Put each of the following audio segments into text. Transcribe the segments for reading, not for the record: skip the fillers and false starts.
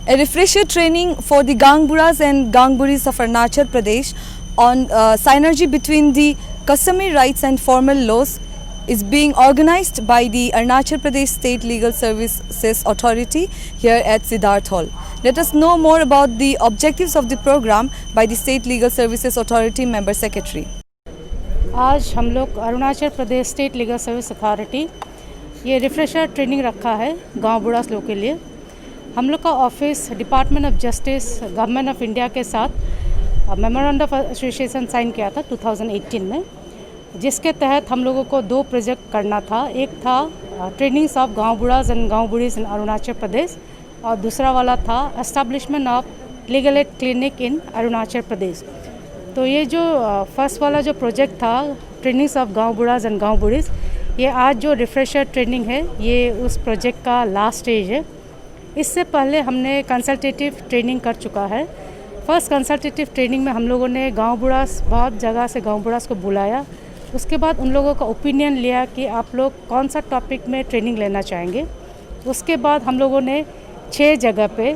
a refresher training for the Gangburas and Gangburis of Arunachal Pradesh on synergy between the customary rights and formal laws is being organized by the Arunachal Pradesh State Legal Services Authority here at Siddharth Hall. Let us know more about the objectives of the program by the State Legal Services Authority Member Secretary. आज हम लोग Arunachal Pradesh state legal service authority ये refresher training रखा है गांव बुढ़ास लोग के लिए। हम लोग का office department of justice government of India के साथ मेमोरेंडम ऑफ एसोसिएशन साइन किया था 2018 में, जिसके तहत हम लोगों को 2 प्रोजेक्ट करना था। एक था ट्रेनिंग्स ऑफ गांव बुढ़ास एंड गांव बुढ़ीज इन अरुणाचल प्रदेश और दूसरा वाला था establishment of legal aid clinic in Arunachal Pradesh. तो ये जो फर्स्ट वाला जो प्रोजेक्ट था ट्रेनिंग्स ऑफ गांव बुढ़ास एंड गांव बुढ़ीज, ये आज जो रिफ्रेशर ट्रेनिंग है ये उस प्रोजेक्ट का लास्ट स्टेज है। इससे पहले हमने कंसल्टेटिव ट्रेनिंग कर चुका है। फर्स्ट कंसल्टेटिव ट्रेनिंग में हम लोगों ने गांव बुढ़ास बहुत जगह से गांव बुढ़ास को बुलाया। उसके बाद उन लोगों का ओपिनियन लिया कि आप लोग कौन सा टॉपिक में ट्रेनिंग लेना चाहेंगे। उसके बाद हम लोगों ने 6 जगह पे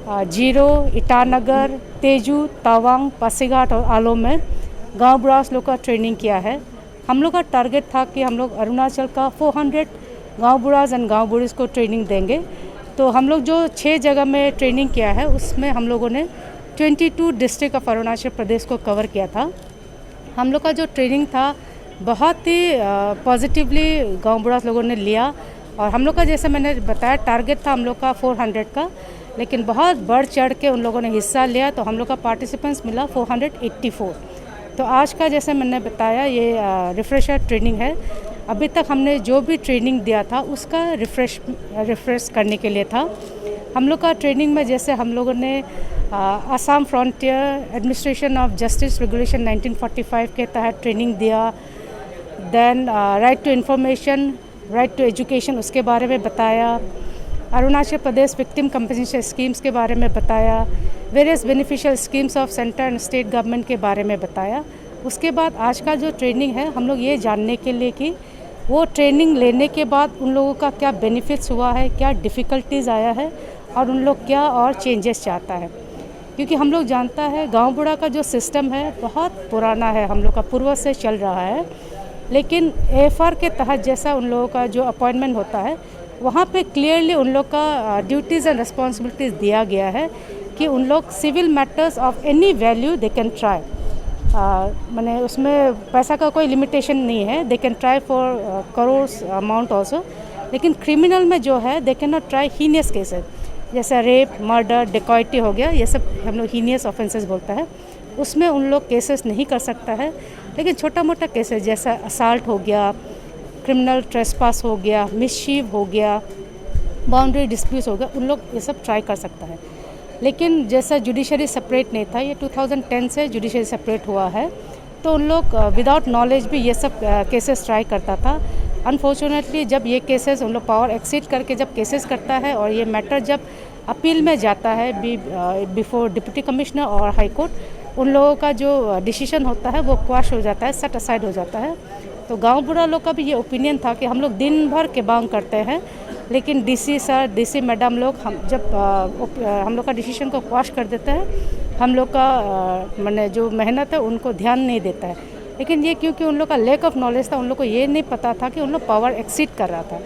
जीरो, ईटानगर, तेजू, तवांग, पासीघाट और आलो में गांव बुढ़ास लोग का ट्रेनिंग किया है। हम लोग का टारगेट था कि हम लोग अरुणाचल का 400 गांव बुढ़ास एंड गांव बुढ़ीज को ट्रेनिंग देंगे। तो हम लोग जो 6 जगह में ट्रेनिंग किया है उसमें हम लोगों ने 22 डिस्ट्रिक्ट ऑफ अरुणाचल प्रदेश को कवर किया था। हम लोग का जो ट्रेनिंग था बहुत ही पॉजिटिवली गांव बुढ़ास लोगों ने लिया और हम लोग का जैसे मैंने बताया टारगेट था हम लोग का 400 का, लेकिन बहुत बढ़ चढ़ के उन लोगों ने हिस्सा लिया तो हम लोग का पार्टिसिपेंट्स मिला 484। तो आज का जैसे मैंने बताया ये रिफ्रेशर ट्रेनिंग है। अभी तक हमने जो भी ट्रेनिंग दिया था उसका रिफ्रेश करने के लिए था। हम लोग का ट्रेनिंग में जैसे हम लोगों ने Assam frontier administration of justice regulation 1945 के तहत ट्रेनिंग दिया। Then right to information, right to education उसके बारे में बताया। Arunachal Pradesh victim compensation schemes के बारे में बताया। Various beneficial schemes of centre and state government के बारे में बताया। उसके बाद आज का जो ट्रेनिंग है हम लोग ये जानने के लिए कि वो ट्रेनिंग लेने के बाद उन लोगों का क्या बेनिफिट्स हुआ है, क्या डिफ़िकल्टीज़ आया है और उन लोग क्या और चेंजेस चाहता है। क्योंकि हम लोग जानता है गांव बुढ़ा का जो सिस्टम है बहुत पुराना है, हम लोग का पूर्वज से चल रहा है। लेकिन एएफआर के तहत जैसा उन लोगों का जो अपॉइंटमेंट होता है वहाँ पे क्लियरली उन लोग का ड्यूटीज़ एंड रिस्पॉन्सिबिलिटीज़ दिया गया है कि उन लोग civil matters of any value they can try. मैंने उसमें पैसा का कोई लिमिटेशन नहीं है, they can try for crores amount also. लेकिन क्रिमिनल में जो है they can not try heinous cases जैसे रेप, मर्डर, डिकॉइटी हो गया, ये सब हम लोग हीनियस ऑफेंसेस बोलता है। उसमें उन लोग केसेस नहीं कर सकता है। लेकिन छोटा मोटा केसेस जैसा असाल्ट हो गया, क्रिमिनल ट्रेसपास हो गया, मिसशीव हो गया, बाउंड्री डिस्प्यूट हो गया, उन लोग ये सब ट्राई कर सकता है। लेकिन जैसा जुडिशरी सेपरेट नहीं था, ये 2010 से जुडिशरी सेपरेट हुआ है, तो उन लोग विदाउट नॉलेज भी ये सब केसेस ट्राई करता था। अनफॉर्चुनेटली जब ये केसेस उन लोग पावर एक्सीड करके जब केसेस करता है और ये मैटर जब अपील में जाता है बिफोर डिप्टी कमिश्नर और हाई कोर्ट, उन लोगों का जो डिसीजन होता है वो क्वाश हो जाता है, सेट असाइड हो जाता है। तो गांव बुढ़ा लोग का भी ये ओपिनियन था कि हम लोग दिन भर के बांग करते हैं, लेकिन डीसी सर, डीसी मैडम लोग हम लोग का डिसीजन को क्वाश कर देते हैं। हम लोग का मैंने जो मेहनत है उनको ध्यान नहीं देता है। लेकिन ये क्योंकि उन लोग का लैक ऑफ नॉलेज था, उन लोग को ये नहीं पता था कि उन लोग पावर एक्सीड कर रहा था।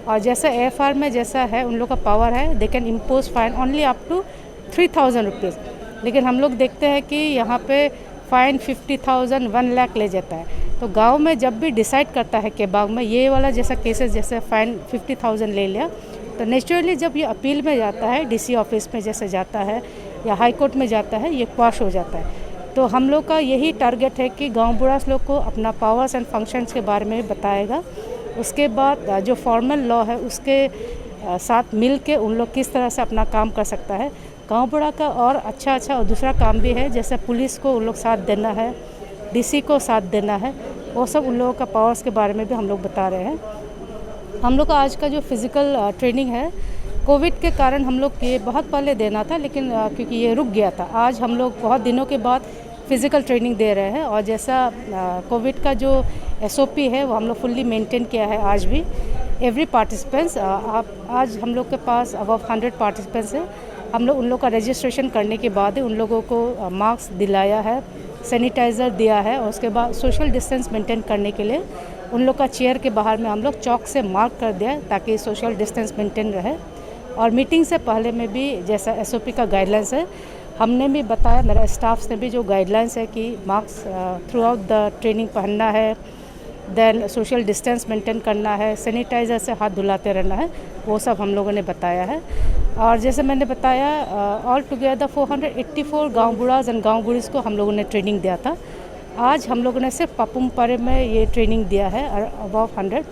और जैसा एएफआर में जैसा है उन लोग का पावर है, they can impose fine only up to 3000 rupees. लेकिन हम लोग देखते हैं कि यहाँ पे फ़ाइन 50,000, 1 लाख ले जाता है। तो गांव में जब भी डिसाइड करता है कि बाग में ये वाला जैसा केसेस जैसे फ़ाइन 50,000 ले लिया, तो नेचुरली जब ये अपील में जाता है, डीसी ऑफिस में जैसे जाता है या हाई कोर्ट में जाता है, ये क्वाश हो जाता है। तो हम लोग का यही टारगेट है कि गांव बुढ़ास लोग को अपना पावर्स एंड फंक्शंस के बारे में बताएगा। उसके बाद जो फॉर्मल लॉ है उसके साथ मिल के उन लोग किस तरह से अपना काम कर सकता है। गांव बुढ़ा का और अच्छा और दूसरा काम भी है, जैसे पुलिस को उन लोग साथ देना है, डीसी को साथ देना है, वो सब उन लोगों का पावर्स के बारे में भी हम लोग बता रहे हैं। हम लोग का आज का जो फिज़िकल ट्रेनिंग है कोविड के कारण हम लोग ये बहुत पहले देना था, लेकिन क्योंकि ये रुक गया था, आज हम लोग बहुत दिनों के बाद फ़िज़िकल ट्रेनिंग दे रहे हैं। और जैसा कोविड का जो SOP है वो हम लोग फुल्ली मेंटेन किया है। आज भी एवरी पार्टिसिपेंट्स आज हम लोग के पास अबव 100 पार्टिसिपेंट्स हैं। हम लोग उन लोग का रजिस्ट्रेशन करने के बाद ही उन लोगों को मास्क दिलाया है, सैनिटाइज़र दिया है और उसके बाद सोशल डिस्टेंस मेंटेन करने के लिए उन लोग का चेयर के बाहर में हम लोग चौक से मार्क कर दिया है ताकि सोशल डिस्टेंस मेंटेन रहे। और मीटिंग से पहले में भी जैसा एसओपी का गाइडलाइंस है, हमने भी बताया, मेरा स्टाफ्स ने भी जो गाइडलाइंस है कि mask through out the training पहनना है, देन सोशल डिस्टेंस मेंटेन करना है, सैनिटाइज़र से हाथ धुलाते रहना है, वो सब हम लोगों ने बताया है। और जैसे मैंने बताया ऑल टुगेदर 484 गाँव बूढ़ाज एंड गाँव बूढ़ीज़ को हम लोगों ने ट्रेनिंग दिया था। आज हम लोगों ने सिर्फ पपुमपारे में ये ट्रेनिंग दिया है अबाव 100,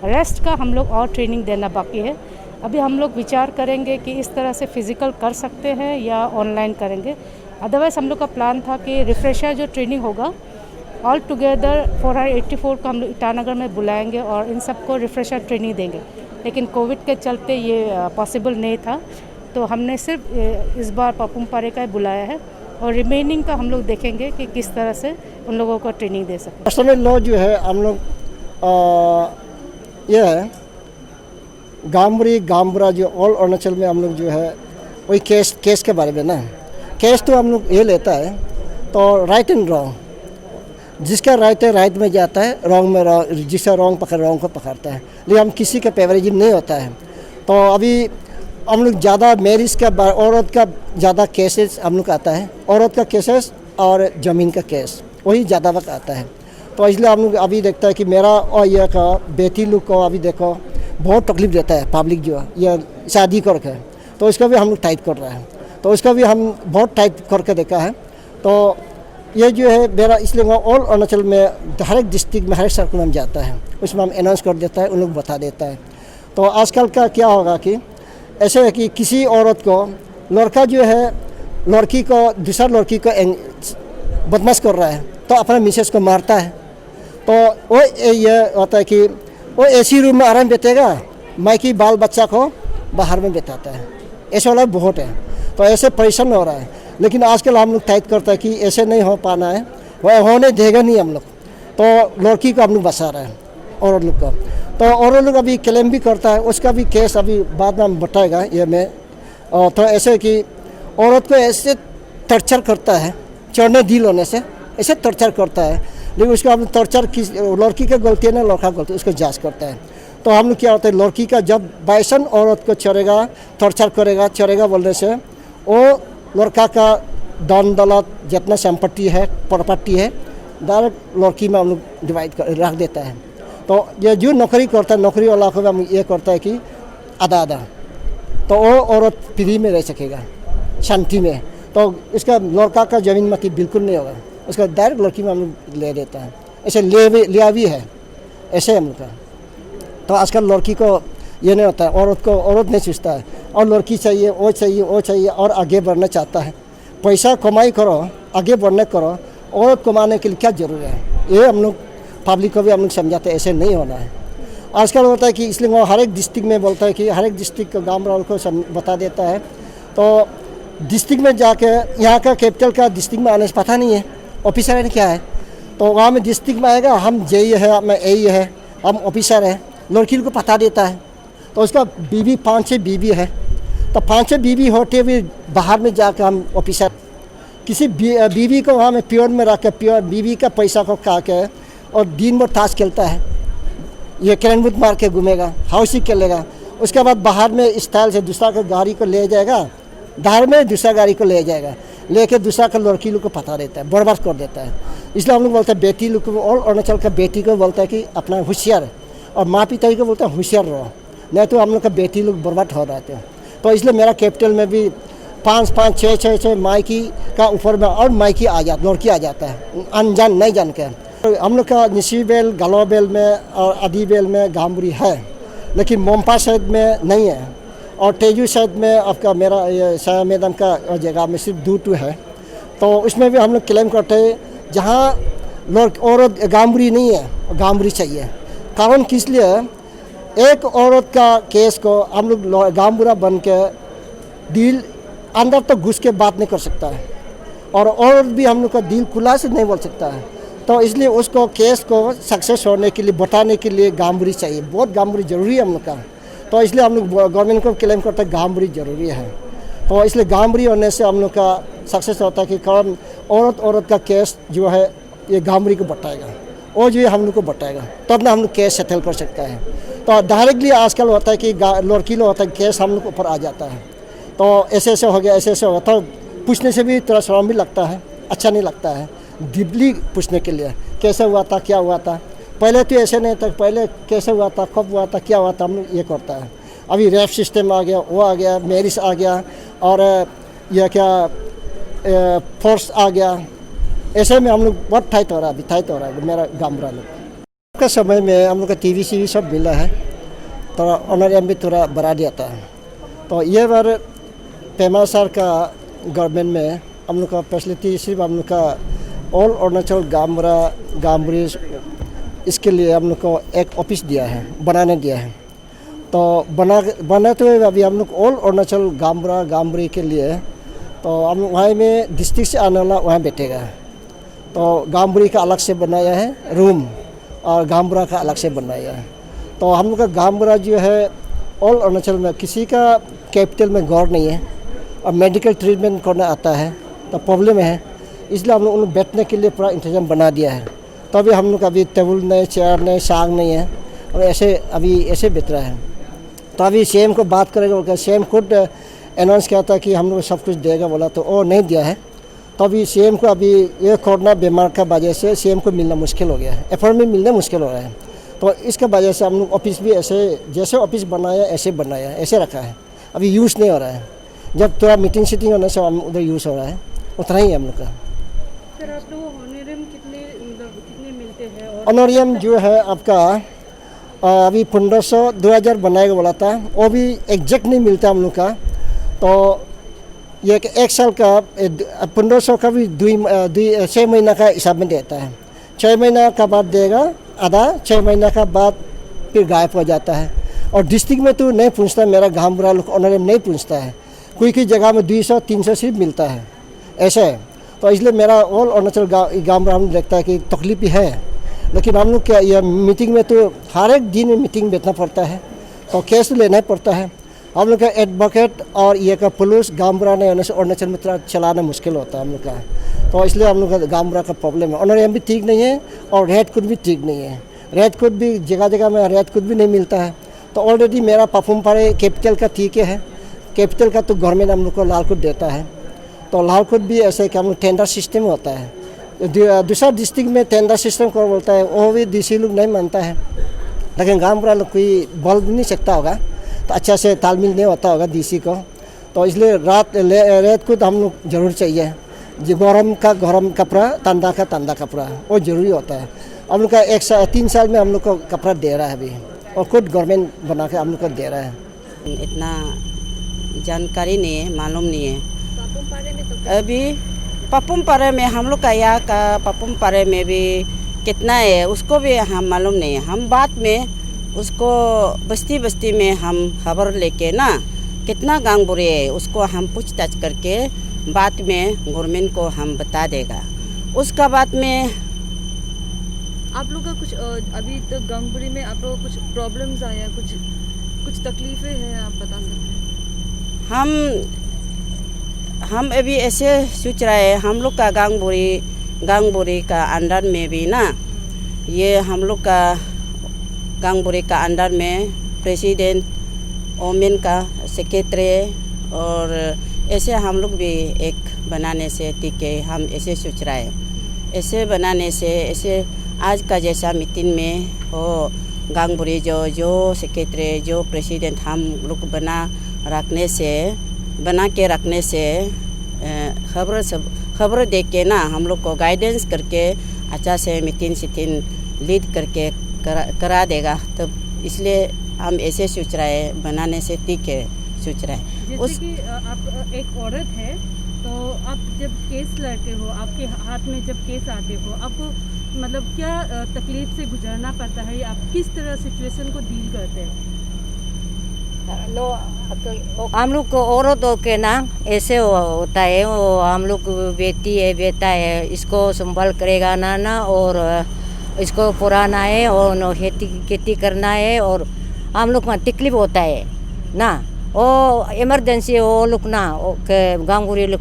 रेस्ट का हम लोग और ट्रेनिंग देना बाकी है। अभी हम लोग विचार करेंगे कि इस तरह से फिज़िकल कर सकते हैं या ऑनलाइन करेंगे। अदरवाइज़ हम लोग का प्लान था कि रिफ्रेशर जो ट्रेनिंग होगा ऑल टुगेदर 484 को हम लोग ईटानगर में बुलाएंगे और इन सबको रिफ्रेशर ट्रेनिंग देंगे, लेकिन कोविड के चलते ये पॉसिबल नहीं था, तो हमने सिर्फ इस बार पपुमपारे का ही बुलाया है और रिमेनिंग का हम लोग देखेंगे कि किस तरह से उन लोगों को ट्रेनिंग दे सकते। पर्सनल लॉ जो है हम लोग ये है गामबुरी गामबुरा जो ऑल अरुणाचल में हम लोग जो है वही केस के बारे में ना, केस तो हम लोग ये लेता है तो राइट एंड रॉन्ग, जिसका राइट है राइट में जाता है, रॉन्ग में रॉन्ग, जिसका रॉन्ग पकड़ रॉन्ग को पकड़ता है, लेकिन हम किसी का फेवरिज्म नहीं होता है। तो अभी हम लोग ज़्यादा मैरिज का औरत का ज़्यादा केसेस हम लोग आता है, औरत का केसेस और ज़मीन का केस वही ज़्यादा वक्त आता है। तो इसलिए हम लोग अभी देखता है कि मेरा और यह का बेटी लोग को अभी देखो बहुत तकलीफ देता है पब्लिक जो ये शादी करके, तो इसका भी हम लोग टाइट कर रहे हैं, तो इसका भी हम बहुत टाइट करके देखा है। तो ये जो है मेरा इसलिए ऑल अरुणाचल में हर एक डिस्ट्रिक्ट में हर एक सर्कल में जाता है, उसमें हम अनाउंस कर देता है, उन लोग बता देता है। तो आजकल का क्या होगा कि ऐसे है कि किसी औरत को लड़का जो है लड़की को दूसरा लड़की को बदमाश कर रहा है तो अपना मिसेस को मारता है, तो वो ये होता है कि वो एसी रूम में आराम बैठेगा, मायकी बाल बच्चा को बाहर में बैठाता है, ऐसा वाला बहुत है। तो ऐसे परेशान हो रहा है, लेकिन आजकल हम लोग टाइट करता है कि ऐसे नहीं हो पाना है, वह होने देगा नहीं हम लोग, तो लड़की को हम लोग बचा रहे हैं औरत लोग को। तो औरत लोग अभी क्लेम भी करता है, उसका भी केस अभी बाद में हम बताएगा ये में। तो ऐसे कि औरत को ऐसे टॉर्चर करता है, चढ़ने दिल होने से ऐसे टॉर्चर करता है, लेकिन उसका हम टॉर्चर किस लड़की का गलती है ना लड़का गलती, उसको जांच करता है। तो हम लोग क्या होता है लड़की का जब बाइसन औरत को चढ़ेगा टॉर्चर करेगा चढ़ेगा बोलने से वो लड़का का दान दौलत जितना संपत्ति है प्रॉपर्टी है डायरेक्ट लड़की में हम लोग डिवाइड कर रख देता है। तो ये जो नौकरी करता है नौकरी वाला को हम ये करता है कि आधा आधा, तो वो औरत फ्री में रह सकेगा शांति में। तो इसका लड़का का ज़मीन मती बिल्कुल नहीं होगा, उसका डायरेक्ट लड़की में हम लोग ले देता है, ऐसे लिया भी है ऐसे हम लोग का। तो आजकल लड़की को ये नहीं होता है, औरत नहीं सोचता है और लड़की चाहिए वो चाहिए वो चाहिए और आगे बढ़ना चाहता है, पैसा कमाई करो आगे बढ़ने करो, औरत कमाने के लिए क्या ज़रूरी है, ये हम लोग पब्लिक को भी हम लोग समझाते हैं ऐसे नहीं होना है। आजकल होता है कि इसलिए वो हर एक डिस्ट्रिक्ट में बोलता है कि हर एक डिस्ट्रिक्ट का गाँव वालों को बता देता है। तो डिस्ट्रिक्ट में जाके यहाँ का कैपिटल का डिस्ट्रिक्ट में आने से पता नहीं है ऑफिसर है क्या है, तो वहाँ में डिस्ट्रिक्ट में आएगा हम जेई है मैं ए है हम ऑफिसर है, लड़की को पता देता है। तो उसका बीवी 5-6 बीवी है, तो 5-6 बीवी होते हुए बाहर में जाकर हम ऑफिसर किसी बीवी को वहाँ में प्योर में रख के प्योर बीवी का पैसा को खा के और दिन भर ताश खेलता है, ये कैरम बोर्ड मार के घूमेगा, हाउस ही खेलेगा, उसके बाद बाहर में स्टाइल से दूसरा का गाड़ी को ले जाएगा, धार में दूसरा गाड़ी को ले जाएगा, लेके दूसरा का लड़की लोग को पता देता है, बर्बाद कर देता है। इसलिए हम लोग बोलते हैं बेटी लोग को और अरुणाचल का बेटी को बोलता है कि अपना होशियार, और माँ पिता को बोलते हैं होशियार रहो, नहीं तो हम लोग का बेटी लोग बर्बाद हो रहे थे। तो इसलिए मेरा कैपिटल में भी 5-5, 6-6 मायकी का ऊपर में और मायकी आ जाता लड़की आ जाता है अनजान नहीं जान के। तो हम लोग का निशीबेल गलोबेल में और अदीबेल में गामबुरी है, लेकिन मोम्पा साइड में नहीं है, और तेजू साइड में आपका मेरा ये साया मैदान का जगह में सिर्फ 2 है। तो उसमें भी हम लोग क्लेम करते हैं जहाँ औरत गामबुरी नहीं है गामबुरी चाहिए। कारण किस लिए एक औरत का केस को हम लोग गामबुरा बन के दिल अंदर तो घुस के बात नहीं कर सकता है, और औरत भी हम लोग का दिल खुला से नहीं बोल सकता है। तो इसलिए उसको केस को सक्सेस होने के लिए बताने के लिए गामबुरी चाहिए, बहुत गामबुरी ज़रूरी है हम लोग का। तो इसलिए हम लोग गवर्नमेंट को क्लेम करते हैं गामबुरी ज़रूरी है। तो इसलिए गामबरी होने से हम लोग का सक्सेस होता है कि कारण औरत का केस जो है ये गामबरी को बताएगा और जो है हम लोग को बताएगा, तब ना हम लोग केस सेटल कर सकता है। तो डायरेक्टली आजकल होता है कि लड़की लोग होता है केस हम लोग ऊपर आ जाता है, तो ऐसे ऐसे हो गया, ऐसे ऐसे हो गया, तो पूछने से भी थोड़ा शर्म भी लगता है, अच्छा नहीं लगता है डीपली पूछने के लिए कैसे हुआ था, क्या हुआ था। पहले तो ऐसे नहीं था, पहले कैसे हुआ था, कब हुआ था, क्या हुआ था, हम लोग ये करता है। अभी रेप सिस्टम आ गया, वो आ गया, मैरिज आ गया और यह क्या फोर्स आ गया। ऐसे में हम लोग बहुत टाइट हो रहा है, अभी टाइट हो रहा है मेरा गामबरा लोग का समय में। हम लोग का टीवी सीवी सब मिला है, थोड़ा ऑनर भी थोड़ा बढ़ा दिया था। तो ये बार पेमा सर का गवर्नमेंट में हम लोग का फैसिलिटी सिर्फ हम लोग का ऑल अरुणाचल गामबरी इसके लिए हम लोग को एक ऑफिस दिया है, बनाने दिया है। तो बनाते हुए अभी हम लोग ऑल अरुणाचल गामबरी के लिए तो हम वहाँ में डिस्ट्रिक्ट से आने वाला वहाँ बैठेगा। तो गामबरी का अलग से बनाया है रूम और गामबरा का अलग से बनाया है। तो हम लोग का गामबरा जो है ऑल अरुणाचल में किसी का कैपिटल में गौर नहीं है और मेडिकल ट्रीटमेंट करना आता है तो प्रॉब्लम है, इसलिए हम लोग बैठने के लिए पूरा इंतजाम बना दिया है। तो अभी हम लोग अभी टेबल नहीं, चेयर नहीं, साग नहीं है और ऐसे अभी ऐसे बैठ रहा है। तो अभी सीएम को बात करेगा, बोलकर सीएम खुद अनाउंस किया था कि हम लोग सब कुछ देगा बोला, तो वो नहीं दिया है। तो अभी सीएम को अभी ये कोरोना बीमार का वजह से सीएम को मिलना मुश्किल हो गया है, अपॉइंटमेंट मिलना मुश्किल हो रहा है। तो इसका वजह से हम लोग ऑफिस भी ऐसे जैसे ऑफिस बनाया ऐसे रखा है, अभी यूज़ नहीं हो रहा है। जब थोड़ा मीटिंग सीटिंग होने से हम उधर यूज़ हो रहा है, उतना ही है हम लोग का। सर आप लोग ऑनरेरियम कितने मिलते हैं? ऑनरेरियम जो है आपका अभी 1500 2000 बनाएगा बोला था, वो भी एग्जैक्ट नहीं मिलता हम लोग का। तो ये एक साल का 1500 का भी 6 महीना का हिसाब में देता है। 6 महीना का बाद देगा आधा, 6 महीना का बाद फिर गायब हो जाता है। और डिस्ट्रिक्ट में तो नहीं पूछता, मेरा गामबरा लोग ऑनरेरियम नहीं पूछता है, कोई जगह में 200-300 सिर्फ मिलता है ऐसे। तो इसलिए मेरा ऑल अरुणाचल गामबरा हम देखता है कि तकलीफ भी है, लेकिन हम लोग क्या ये मीटिंग में तो हर एक दिन में मीटिंग बैठना पड़ता है, तो केस लेना पड़ता है। हम लोग का एडवोकेट और ये का पुलिस गामबरा नहीं होने से अरुणाचल में थोड़ा चलाना मुश्किल होता है हम लोग का। तो इसलिए हम लोग का गामबरा का प्रॉब्लम है, ऑनरेरियम भी ठीक नहीं है और रेड कोड भी ठीक नहीं है। रेड कोड भी जगह जगह में रेड कोड भी नहीं मिलता है। तो ऑलरेडी मेरा पापुमपारे कैपिटल का ठीक है, कैपिटल का तो गवर्नमेंट हम लोग को लाल कोड देता है। तो लाल कोड भी ऐसे कि हम लोग टेंडर सिस्टम होता है, दूसरा डिस्ट्रिक्ट में टेंडर सिस्टम को बोलता है, वो भी डीसी लोग नहीं मानता है। लेकिन गामबरा लोग कोई बोल भी नहीं सकता होगा, तो अच्छा से तालमेल नहीं होता होगा डीसी को। तो इसलिए रेत को तो हम लोग जरूर चाहिए, जो गरम का गरम कपड़ा, ठंडा का ठंडा कपड़ा, वो जरूरी होता है। हम लोग का 3 साल में हम लोग को कपड़ा दे रहा है अभी, और खुद गवर्नमेंट बना के हम लोग को दे रहा है। इतना जानकारी नहीं है, मालूम नहीं है। अभी पापुमपारे में हम लोग का यहाँ का पापुमपारे में भी कितना है उसको भी हम मालूम नहीं है। हम बाद में उसको बस्ती बस्ती में हम खबर लेके ना कितना गांगबुरी है उसको हम पूछताछ करके बाद में गवर्नमेंट को हम बता देगा। उसका बाद में आप लोग का कुछ अभी तक गांगबुरी में आप लोग कुछ प्रॉब्लम्स आया, कुछ तकलीफ़ें हैं, आप बता सकते हैं? हम अभी ऐसे सोच रहे हैं, हम लोग का गांगबुरी का अंडर में भी ना, ये हम लोग का गांगबुरी का अंडर में प्रेसिडेंट, ओमेन का सेक्रेटरी और ऐसे हम लोग भी एक बनाने से ठीक है। हम ऐसे सोच रहे हैं, ऐसे बनाने से ऐसे आज का जैसा मीटिंग में हो गांगबुरी जो सेक्रेटरी, जो प्रेसिडेंट हम लोग बना के रखने से खबर दे के ना हम लोग को गाइडेंस करके अच्छा से मीटिंग लीड करके करा देगा। तो इसलिए हम ऐसे सोच रहे हैं, बनाने से ठीक है सोच रहे हैं। जैसे कि आप एक औरत है, तो आप जब केस लड़ते हो, आपके हाथ में जब केस आते हो, आपको मतलब क्या तकलीफ से गुजरना पड़ता है, या आप किस तरह सिचुएशन को डील करते हैं? हम लोग को औरतों के ना ऐसे होता है, वो हम लोग बेटी है बेटा है, इसको संभाल करेगा ना और इसको पुराना है और खेती करना है, और हम लोग का तकलीफ होता है ना। वो इमरजेंसी वो लुकना गांगुरी लुक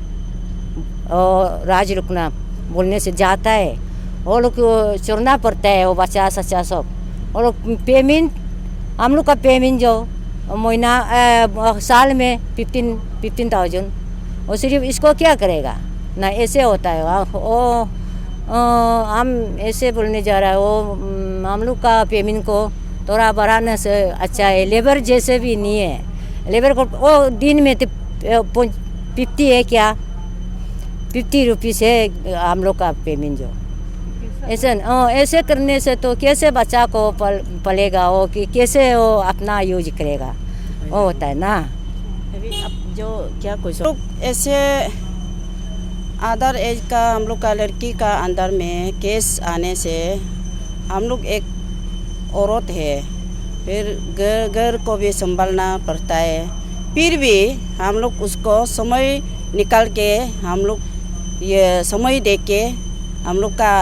राज लुकना बोलने से जाता है, वो लोग चुरना पड़ता है, वो बच्चा सच्चा सब। और पेमेंट हम लोग का पेमेंट जो महीना साल में 15,000, वो सिर्फ इसको क्या करेगा ना, ऐसे होता है। वो हम ऐसे बोलने जा रहा है, वो हम लोग का पेमेंट को थोड़ा बढ़ाने से अच्छा है। लेबर जैसे भी नहीं है, लेबर को वो दिन में 50 है क्या, 50 रुपीज़ है हम लोग का पेमेंट जो। ऐसे करने से तो कैसे बच्चा को पलेगा, वो कि कैसे वो अपना यूज करेगा, वो होता है ना। अभी अब जो क्या कुछ लोग ऐसे अदर एज का हम लोग का लड़की का अंदर में केस आने से हम लोग एक औरत है, फिर घर को भी संभालना पड़ता है, फिर भी हम लोग उसको समय निकाल के हम लोग ये समय दे के हम लोग का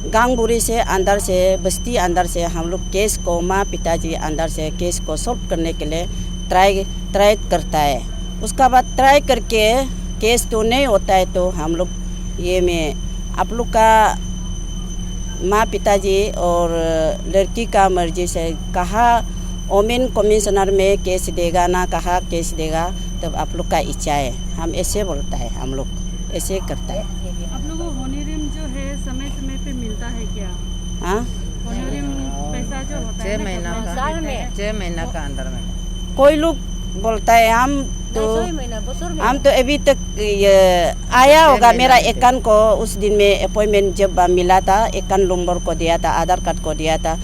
गांगबुरी से अंदर से बस्ती अंदर से हम लोग केस को माँ पिताजी अंदर से केस को सॉल्व करने के लिए ट्राई करता है। उसका बाद ट्राई करके केस तो नहीं होता है तो हम लोग ये में आप लोग का माँ पिताजी और लड़की का मर्जी से कहा वोमेन कमिश्नर में केस देगा ना कहा केस देगा, तब आप लोग का इच्छा है, हम ऐसे बोलता है, हम लोग ऐसे करता है। आप लोगों को होनोरियम जो है समय समय पे मिलता है क्या? हाँ, होनोरियम पैसा जो होता है 6 महीना का, साल में 6 महीना का अंदर में कोई लोग बोलता है हम तो अभी तक ये आया होगा मेरा एकाउंट को, उस दिन में अपॉइंटमेंट जब मिला था, एकाउंट नंबर को दिया था, आधार कार्ड को दिया था,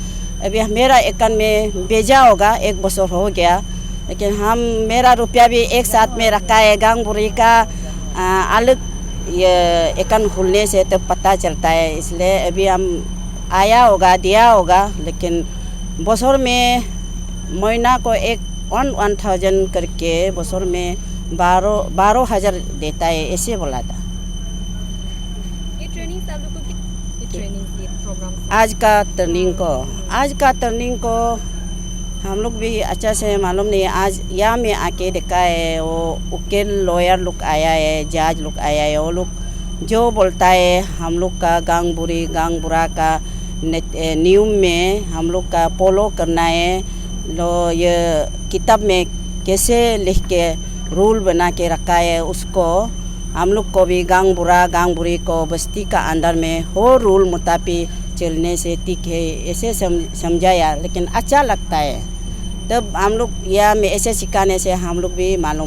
अभी मेरा एकाउंट में भेजा होगा, 1 बरस हो गया, लेकिन हम मेरा रुपया भी एक साथ में रखा है। गांगबुरी का अलग ये एकाउंट खुलने से तब पता चलता है, इसलिए अभी हम आया होगा दिया होगा, लेकिन बसर में महीना को 1,000 करके बसर में 12,000 देता है, ऐसे बोला था। ये ट्रेनिंग आप लोग को ट्रेनिंग प्रोग्राम आज का टर्निंग को हम लोग भी अच्छा से मालूम नहीं। आज यहाँ में आके देखा है, वो वकील लॉयर लोग आया है, जज लोग आया है, वो लोग जो बोलता है हम लोग का गांगबुरा का नियम में हम लोग का फॉलो करना है। लो ये किताब में कैसे लिख के रूल बना के रखा है, उसको हम लोग को भी गांगबुरी को बस्ती का अंदर में हो रूल मुताबिक चलने से ठीक है, ऐसे समझाया, लेकिन अच्छा लगता है। तब हम लोग यहाँ में ऐसे सिखाने से हम लोग भी मालूम